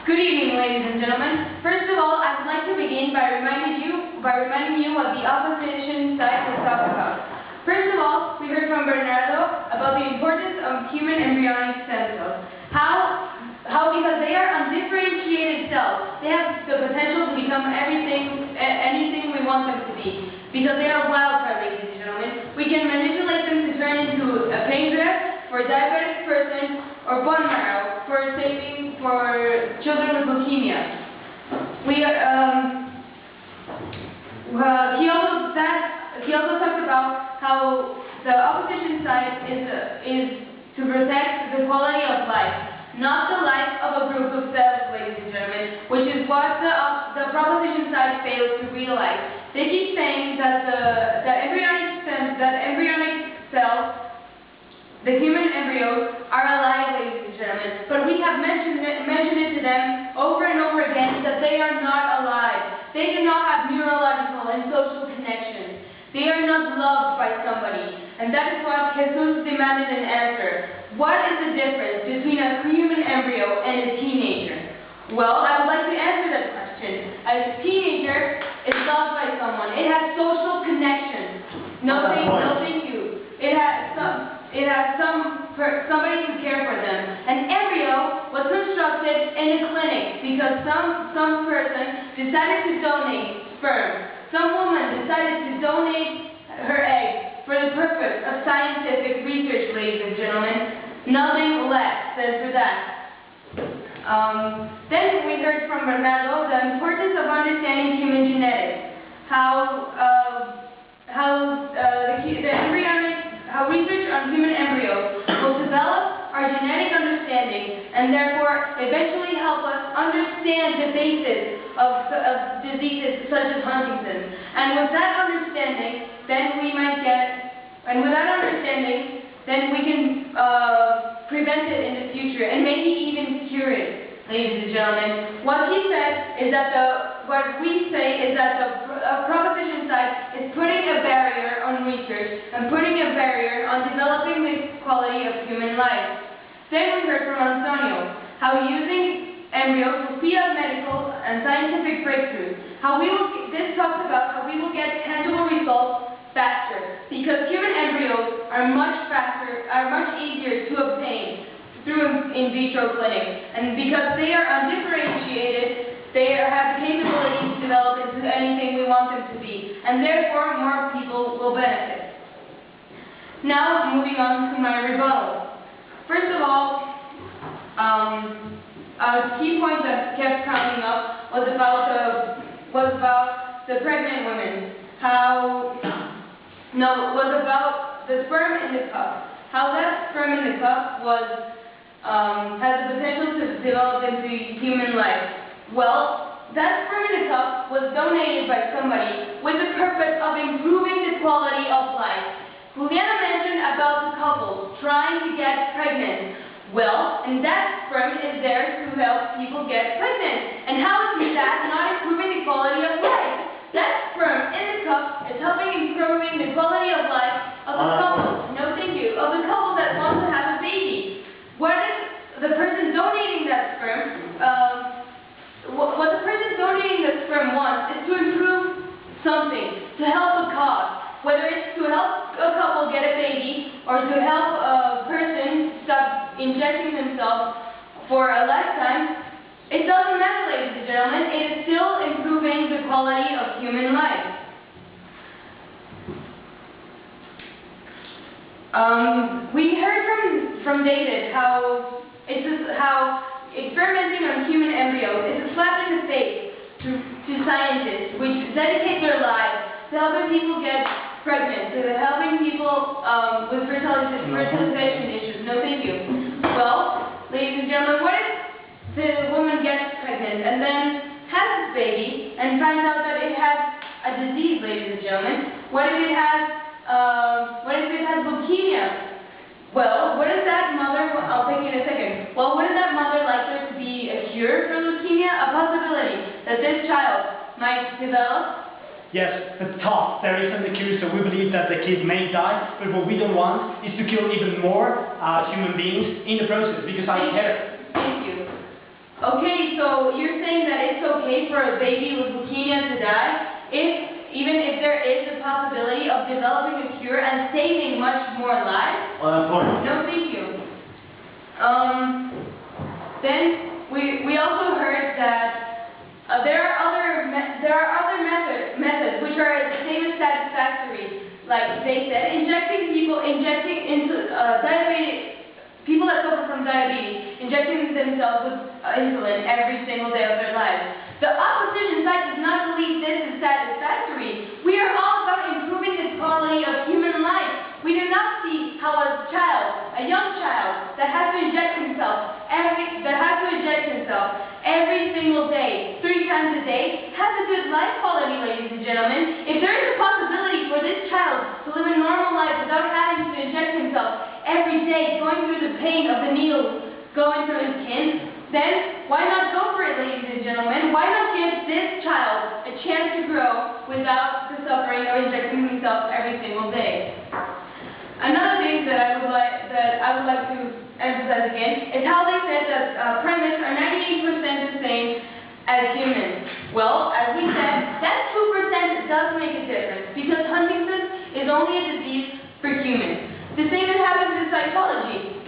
Good evening, ladies and gentlemen. First of all, I would like to begin by reminding you what the opposition side has talked about. First of all, we heard from Bernardo about the importance of human embryonic stem cells. How because they are undifferentiated cells, they have the potential to become anything we want them to be. Because they are wild type, ladies and gentlemen. We can manipulate them to turn into a pancreas for a diabetic person or bone marrow for children with leukemia. He also talked about how the opposition side is to protect the quality of life, not the life of a group of cells, ladies and gentlemen, which is what the proposition side fails to realize. They keep saying that the embryonic cells, the human embryos, are alive, ladies and gentlemen, but we have mentioned it to them over and over again that they are not alive. They do not have neurological and social connections. They are not loved by somebody, and that is what Jesus demanded an answer. What is the difference between a human embryo and a teenager? Well, I would like to answer that question. A teenager is loved by someone. It has social connections. No thank you. It has somebody to care for them. An embryo was constructed in a clinic because some person decided to donate sperm. Some woman decided to donate her egg for the purpose of scientific research, ladies and gentlemen. Nothing less than for that. Then we heard from Bernardo the importance of understanding human genetics. How research on human embryos will develop our genetic understanding and therefore eventually help us understand the basis of diseases such as Huntington's. And with that understanding, then we can prevent it in the future and maybe even cure it, ladies and gentlemen. What we say is that the proposition side is putting a barrier on research and putting a barrier on developing the quality of human life. Then we heard from Antonio how using embryos will speed up medical and scientific breakthroughs. This talks about how we will get tangible results faster, because human embryos are much easier to obtain through in vitro clinics, and because they are undifferentiated, they have the capability to develop into anything we want them to be, and therefore more people will benefit. Now, moving on to my rebuttal. First of all, a key point that kept coming up was about the pregnant women. Was about the sperm in the cup. How that sperm in the cup has the potential to develop into human life. Well, that sperm in the cup was donated by somebody with the purpose of improving the quality of life. Juliana mentioned about the couple trying to get pregnant. Well, and that sperm is there to help people get pregnant. And how is that not improving the quality of life? That sperm in the cup is helping improving the quality of life of the couple. No, thank you. Of the couple that wants to have a baby. What if the person donating that sperm? What the person donating the sperm wants is to improve something, to help a cause. Whether it's to help a couple get a baby or to help a person stop injecting themselves for a lifetime, it doesn't matter, ladies and gentlemen. It is still improving the quality of human life. We heard from David how experimenting on human embryos is a slap in the face to scientists, which dedicate their lives to helping people get pregnant, to helping people with fertilization issues. No, thank you. Well, ladies and gentlemen, what if the woman gets pregnant and then has this baby and finds out that it has a disease, ladies and gentlemen? What if it has leukemia? Well, what is that mother, I'll take you in a second. Well, wouldn't that mother like there to be a cure for leukemia? A possibility that this child might develop? Yes, but tough. There isn't a cure, so we believe that the kid may die, but what we don't want is to kill even more human beings in the process, because I care. Thank you. Okay, so you're saying that it's okay for a baby with leukemia to die, even if there is a possibility of developing a cure and saving much more lives? No, thank you. Then we also heard that there are other methods which are the same as satisfactory. Like they said, injecting into people that suffer from diabetes, injecting themselves with insulin every single day of their lives. The opposition side does not believe this is satisfactory. We are all about improving the quality of human life. We do not see how a young child that has to inject himself every single day, 3 times a day, has a good life quality, ladies and gentlemen. If there is a possibility for this child to live a normal life without having to inject himself every day, going through the pain of the needles going through his skin, then why not go for it, ladies and gentlemen? Why not give this child a chance to grow without the suffering of injecting himself every single day? Another thing that I would like to emphasize again is how they said that primates are 98% the same as humans. Well, as we said, that 2% does make a difference because Huntington's is only a disease for humans. The same that happens in psychology.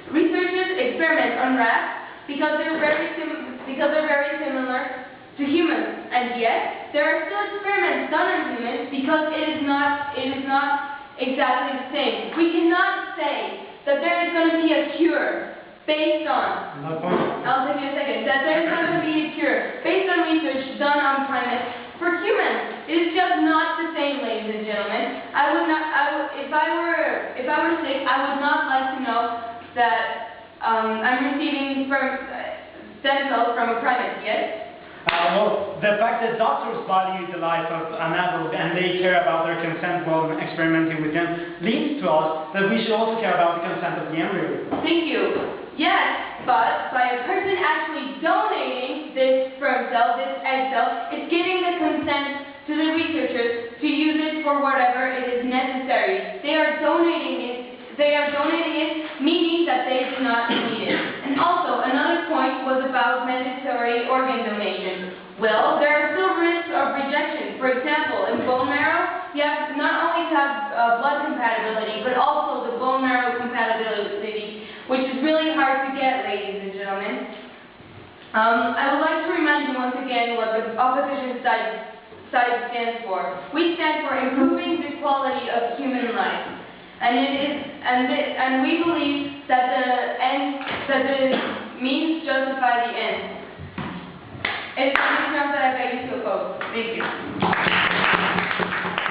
Researchers experiment on rats because they're very similar to humans, and yet there are still experiments done on humans because it is not exactly the same. We cannot say that there is going to be a cure based on. I'll take you a second. That there is going to be a cure based on research done on primates for humans. It is just not the same, ladies and gentlemen. If I were sick, I would not like to know that I'm receiving stem cells from a primate. Yes. Well, the fact that doctors value the life of an adult and they care about their consent while experimenting with them leads to us that we should also care about the consent of the embryo. Thank you. Yes, but by a person actually donating this sperm cell, this egg cell, it's giving the consent to the researchers to use it for whatever it is necessary. They are donating it, meaning that they do not need it. And also, another point was about mandatory organ donation. Well, there are still risks of rejection. For example, in bone marrow, you have not only to have blood compatibility, but also the bone marrow compatibility, which is really hard to get, ladies and gentlemen. I would like to remind you once again what the opposition side stands for. We stand for improving the quality of human life. And we believe that the means justify the end. It's a term that I beg you to oppose. Thank you.